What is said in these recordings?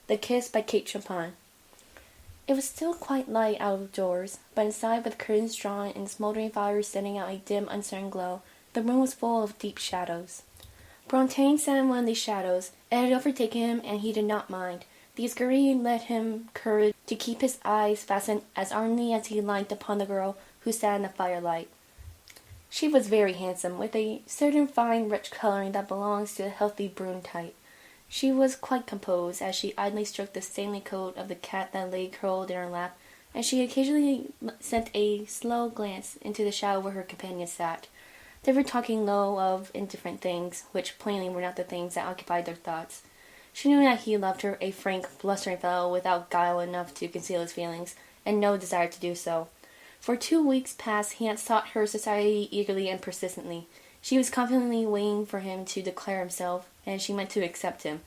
The Kiss by Kate Chopin. It was still quite light out of doors, but inside, with curtains drawn and smoldering fires sending out a dim, uncertain glow, the room was full of deep shadows. Brantôme sat in one of these shadows. It had overtaken him, and he did not mind. The obscurity lent him courage to keep his eyes fastened as ardently as he liked upon the girl who sat in the firelight. She was very handsome, with a certain fine, rich coloring that belongs to a healthy brune type. She was quite composed, as she idly stroked the stately coat of the cat that lay curled in her lap, and she occasionally sent a slow glance into the shadow where her companions sat. They were talking low of indifferent things, which plainly were not the things that occupied their thoughts. She knew that he loved her, a frank, blustering fellow without guile enough to conceal his feelings, and no desire to do so. For 2 weeks past he had sought her society eagerly and persistently. She was confidently waiting for him to declare himself, and she meant to accept him.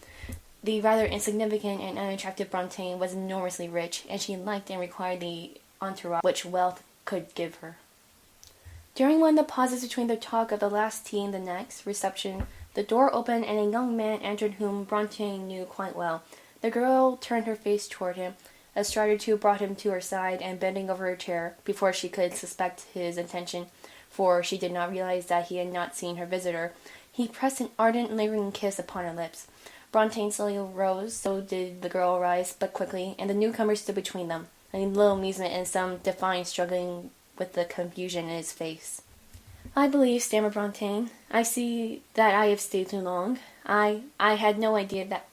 The rather insignificant and unattractive Brantôme was enormously rich, and she liked and required the entourage which wealth could give her. During one of the pauses between their talk of the last tea and the next reception, the door opened and a young man entered whom Brantôme knew quite well. The girl turned her face toward him. A stride or two brought him to her side, and bending over her chair, before she could suspect his intention, for she did not realize that he had not seen her visitor, he pressed an ardent, lingering kiss upon her lips. Brantôme slowly rose, so did the girl rise, but quickly, and the newcomer stood between them, a little amusement and some defiance struggling with the confusion in his face. "I believe," stammered Brantôme, "I see that I have stayed too long. I had no idea that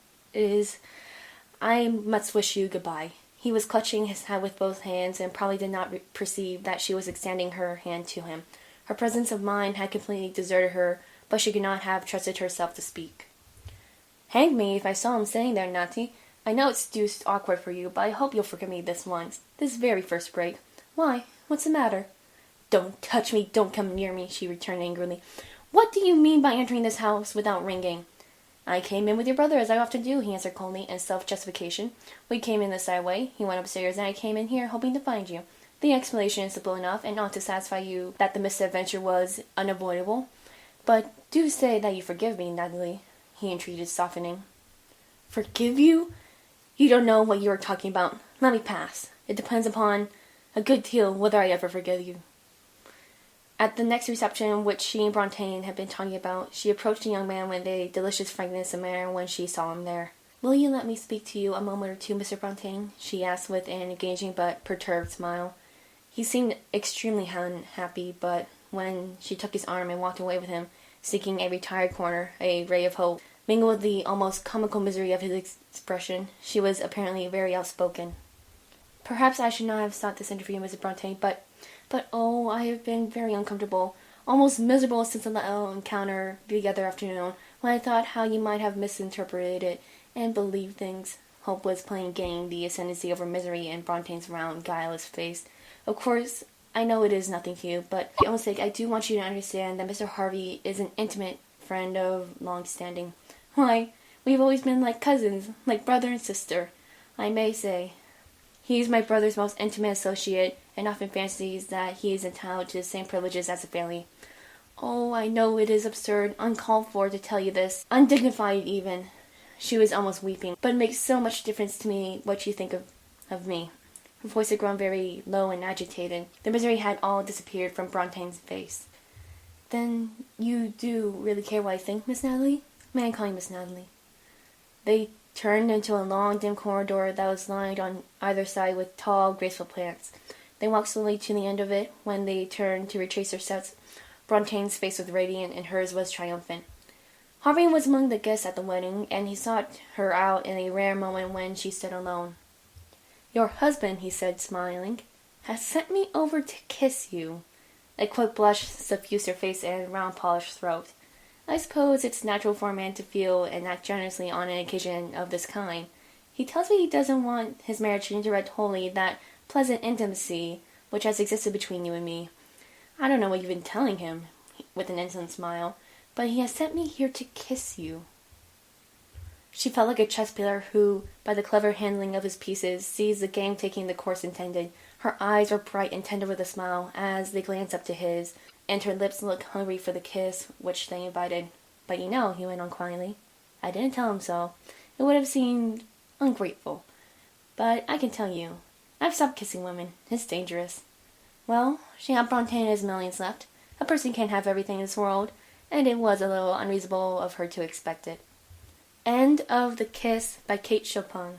I must wish you good-bye." He was clutching his hat with both hands, and probably did not perceive that she was extending her hand to him. Her presence of mind had completely deserted her, but she could not have trusted herself to speak. "Hang me if I saw him sitting there, Natty. I know it's deuced awkward for you, but I hope you'll forgive me this once, this very first break." "Why? What's the matter?" "Don't touch me, don't come near me," she returned angrily. "What do you mean by entering this house without ringing?" "I came in with your brother, as I often do," he answered coldly, in self-justification. "We came in the side way, he went upstairs, and I came in here, hoping to find you. The explanation is simple enough, and ought to satisfy you that the misadventure was unavoidable. But do say that you forgive me, Natalie," he entreated, softening. "Forgive you? You don't know what you are talking about. Let me pass. It depends upon a good deal whether I ever forgive you." At the next reception, which she and Brantôme had been talking about, she approached the young man with a delicious frankness of manner when she saw him there. "Will you let me speak to you a moment or two, Mr. Brantôme?" she asked with an engaging but perturbed smile. He seemed extremely unhappy, but when she took his arm and walked away with him, seeking a retired corner, a ray of hope mingled with the almost comical misery of his expression. She was apparently very outspoken. "Perhaps I should not have sought this interview, Mrs. Brantôme, but oh, I have been very uncomfortable, almost miserable since the little encounter the other afternoon, when I thought how you might have misinterpreted it, and believed things." Hope was plainly gaining the ascendancy over misery in Brantôme's round, guileless face. "Of course, I know it is nothing to you, but for your own sake I do want you to understand that Mr. Harvey is an intimate friend of long standing. Why, we've always been like cousins, like brother and sister, I may say. He is my brother's most intimate associate, and often fancies that he is entitled to the same privileges as the family. Oh, I know it is absurd, uncalled for to tell you this, undignified even." She was almost weeping. "But it makes so much difference to me what you think of me." Her voice had grown very low and agitated. The misery had all disappeared from Brantôme's face. "Then you do really care what I think, Miss Natalie? May I call you Miss Natalie?" They turned into a long, dim corridor that was lined on either side with tall, graceful plants. They walked slowly to the end of it. When they turned to retrace their steps, Brantôme's face was radiant, and hers was triumphant. Harvey was among the guests at the wedding, and he sought her out in a rare moment when she stood alone. "Your husband," he said, smiling, "has sent me over to kiss you." A quick blush suffused her face and round polished throat. "I suppose it's natural for a man to feel and act generously on an occasion of this kind. He tells me he doesn't want his marriage to interrupt wholly that pleasant intimacy which has existed between you and me. I don't know what you've been telling him," with an insolent smile, "but he has sent me here to kiss you." She felt like a chess player who, by the clever handling of his pieces, sees the game taking the course intended. Her eyes were bright and tender with a smile as they glanced up to his, and her lips looked hungry for the kiss which they invited. "But you know," he went on quietly, "I didn't tell him so. It would have seemed Ungrateful. But I can tell you, I've stopped kissing women. It's dangerous. Well, she had Brontena's millions left. A person can't have everything in this world, and it was a little unreasonable of her to expect it. End of The Kiss by Kate Chopin.